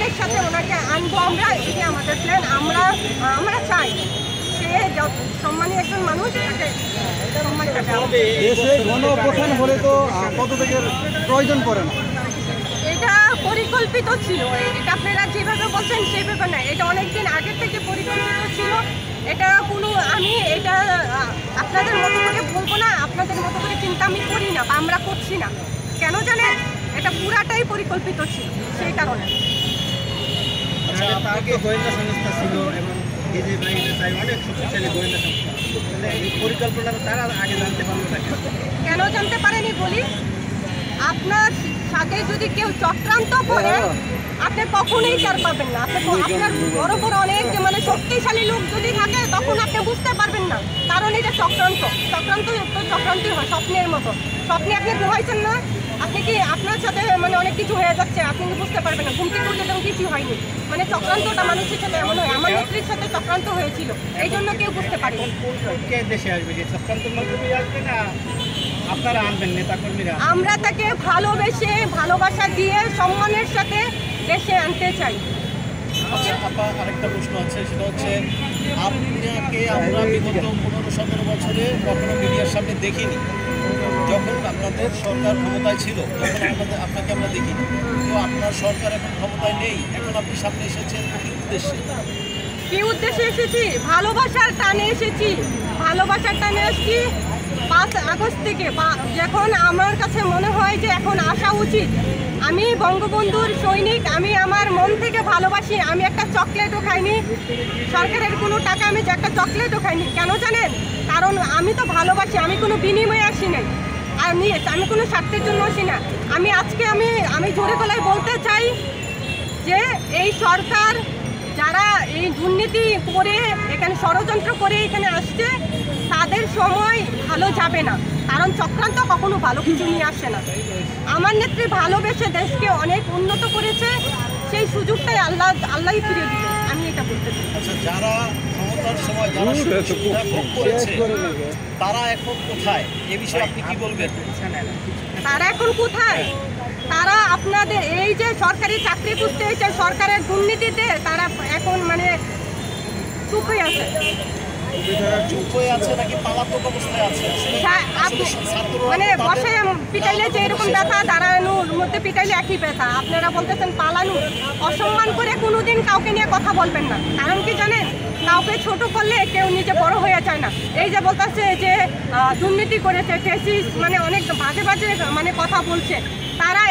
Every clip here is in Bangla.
সম্মানের সাথে ওনাকে আনবো আমরা, এটি আমাদের প্ল্যান। আমরা চাই সে সম্মানী একজন মানুষ, তাকে সম্মানটা দেওয়া। দেশে গণঅভ্যুত্থান হলে তো পদত্যাগের প্রয়োজন পড়ে না, এটা পরিকল্পিত ছিল। এটা আপনারা যেভাবে বলছেন সেইভাবে না, এটা অনেকদিন আগে থেকে পরিকল্পিত ছিল। এটা কোনো আমি এটা আপনাদের মতো করে বলবো না, আপনাদের মতো করে চিন্তা আমি করি না বা আমরা করছি না। কেন জানেন, এটা পুরাটাই পরিকল্পিত ছিল, সেই কারণে। আগে গোয়েন্দা সংস্থা ছিল এবং অনেক শক্তিশালী গোয়েন্দা সংস্থা, এই পরিকল্পনাটা তারা আগে জানতে পারলো না। কেন জানতে পারেনি বলি, আপনার সাথে যদি কেউ চক্রান্ত করে আপনি কখনোই টের পাবেন না। আপনার বড় বড় অনেক মানে শক্তিশালী লোক যদি থাকে তখন আপনি বুঝতে পারবেন না, কারণ এটা চক্রান্তই হয়, স্বপ্নের মতো। স্বপ্নে আপনি ঘুমাইছেন না, আপনি কি আপনার সাথে মানে অনেক কিছু হয়ে যাচ্ছে, আপনি বুঝতে পারবেন না, ঘুম থেকে উঠে তেমন কিছু হয়নি। মানে চক্রান্তটা মানুষের সাথে এমন হয়, আমার নেত্রীর সাথে চক্রান্ত হয়েছিল, এই জন্য কেউ বুঝতে পারেনি। কে দেশে আসবে, যে চক্রান্তের মাধ্যমে আসবে না আপনারা আনবেন নেতাকর্মীরা? আমরা তাকে ভালোবেসে ভালোবাসা দিয়ে সম্মানের সাথে দেশে আনতে চাই। আরেকটা প্রশ্ন আছে, সেটা হচ্ছে আপনাকে আমরা বিগত 15-17 বছরে কখনো মিডিয়ার সামনে দেখিনি। যখন আপনাদের সরকার ক্ষমতায় ছিল তখন আপনাকে আমরা দেখিনি, তো আপনার সরকার এখন ক্ষমতায় নেই, এখন আপনি সামনে এসেছেন কি উদ্দেশ্যে? কি উদ্দেশ্যে এসেছি? ভালোবাসার টানে এসেছি। ভালোবাসার টানে এসেছি 5 আগস্ট থেকে। যখন আমার কাছে মনে হয় যে এখন আসা উচিত, আমি বঙ্গবন্ধুর সৈনিক, আমি আমার মন থেকে ভালোবাসি। আমি একটা চকলেটও খাইনি, সরকারের কোনো টাকা আমি যে একটা চকলেটও খাইনি। কেন জানেন? কারণ আমি তো ভালোবাসি, আমি কোনো বিনিময়ে আসি নাই, আমি কোনো স্বার্থের জন্য আসি না। আজকে আমি জোরে গলায় বলতে চাই যে এই সরকার যারা এই দুর্নীতি করে এখানে ষড়যন্ত্র করে এখানে আসছে, তাদের সময় ভালো যাবে না, কারণ চক্রান্ত কখনো ভালো কিছু নিয়ে আসে না। আমার নেত্রী ভালোবেসে দেশকে অনেক উন্নত করেছে, সেই সুযোগটাই আল্লাহই ফিরে দিবে, আমি এটা বলতে চাই। আচ্ছা, যারা ক্ষমতার সময় যারা সুবিধা ভোগ করেছে তারা এখন কোথায়, এ বিষয়ে আপনি কি বলবেন? তারা এখন কোথায়? তারা আপনাদের এই যে সরকারি চাকরি খুঁজতে এসে সরকারের দুর্নীতিতে তারা এখন মানে চুপ হয়ে আছে। মানে বসায় পিটাইলে যে এরকম ব্যথা, দাঁড়ানোর মধ্যে পিটাইলে একই ব্যথা। আপনারা বলতেছেন পালানো। অসম্মান করে কোনোদিন কাউকে নিয়ে কথা বলবেন না, কারণ কি জানেন, কাউকে ছোট করলে কেউ নিজে বড় হয়ে যায় না। এই যে বলতেছে যে দুর্নীতি করেছে, টেসিস মানে অনেক বাজে বাজে মানে কথা বলছে, তারা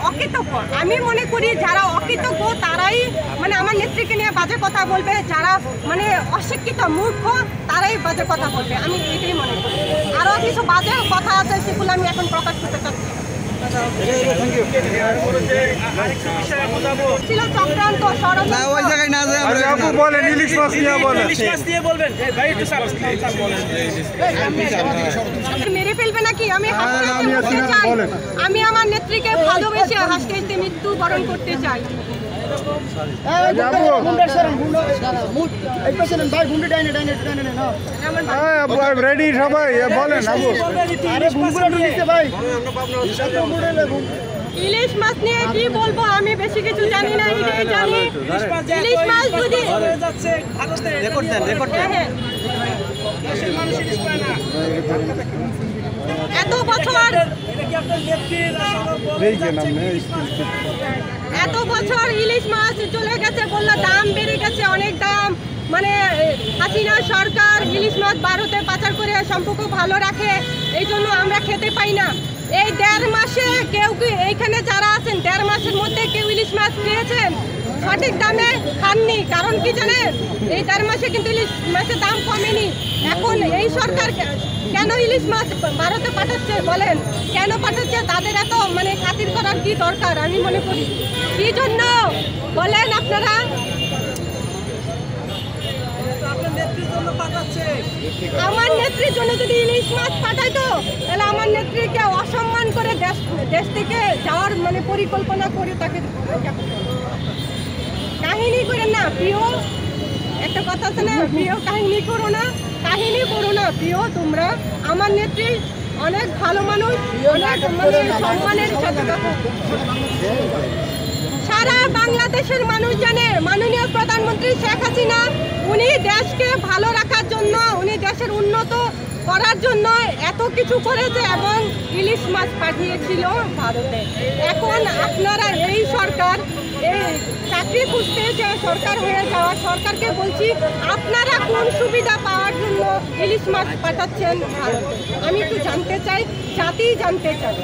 অকৃতজ্ঞ। আমি মনে করি যারা অকৃতজ্ঞ তারাই মানে আমার নেত্রীকে নিয়ে বাজে কথা বলবে, যারা মানে অশিক্ষিত মূর্খ তারাই বাজে কথা বলবে, আমি এটাই মনে করি। আরও কিছু বাজে কথা আছে, সেগুলো আমি এখন প্রকাশ করতে চাচ্ছি। ছিল চক্রান্ত, মেরে ফেলবে নাকি? আমি আমার নেত্রীকে ভালোবেসে হাসতে হাসতে মৃত্যুবরণ করতে চাই। রেডি সবাই বলেন। ইলিশ মাছ নিয়ে কি বলবো, আমি বেশি কিছু জানি না। এটাই জানি ইলিশ মাছ যদি এত বছর ইলিশ মাছ চলে গেছে, বললো দাম বেড়ে গেছে, অনেক দাম। মানে হাসিনা সরকার ইলিশ মাছ ভারতে পাচার করে সম্পর্ক ভালো রাখে, এই জন্য আমরা খেতে পাই না। এই 1.5 মাসে কেউ কি এইখানে যারা আছেন 1.5 মাসের মধ্যে কেউ ইলিশ মাছ খেয়েছেন? সঠিক দামে খাননি। কারণ কি জানেন, এই 1.5 মাসে কিন্তু ইলিশ মাছের দাম কমেনি। এখন এই সরকার কেন ইলিশ মাছ ভারতে পাঠাচ্ছে বলেন? কেন পাঠাচ্ছে? তাদের এত মানে খাতির করার কি দরকার? আমি মনে করি কি জন্য বলেন আপনারা? আমার নেত্রীর জন্য যদি ইলিশ মাছ পাঠাইতো, তাহলে আমার নেত্রীকে অসম্মান করে দেশ থেকে যাওয়ার মানে পরিকল্পনা করে তাকে কাহিনী করেন না প্রিয়। একটা কথা আছে না, প্রিয় কাহিনী করো না, কাহিনী করো না প্রিয়। তোমরা আমার নেত্রী অনেক ভালো মানুষ, অনেক মানে সম্মানের সাথে সারা বাংলাদেশের মানুষ জানে মাননীয় প্রধানমন্ত্রী শেখ হাসিনা উনি দেশকে ভালো রাখার জন্য, উনি দেশের উন্নত করার জন্য এত কিছু করেছে এবং ইলিশ মাছ পাঠিয়েছিল ভারতে। এখন আপনারা এই সরকার, এই চাকরি খুঁজতে যে সরকার হয়ে যাওয়া সরকারকে বলছি, আপনারা কোন সুবিধা পাওয়ার জন্য ইলিশ মাছ পাঠাচ্ছেন ভারতে? আমি একটু জানতে চাই, জাতি জানতে চাই।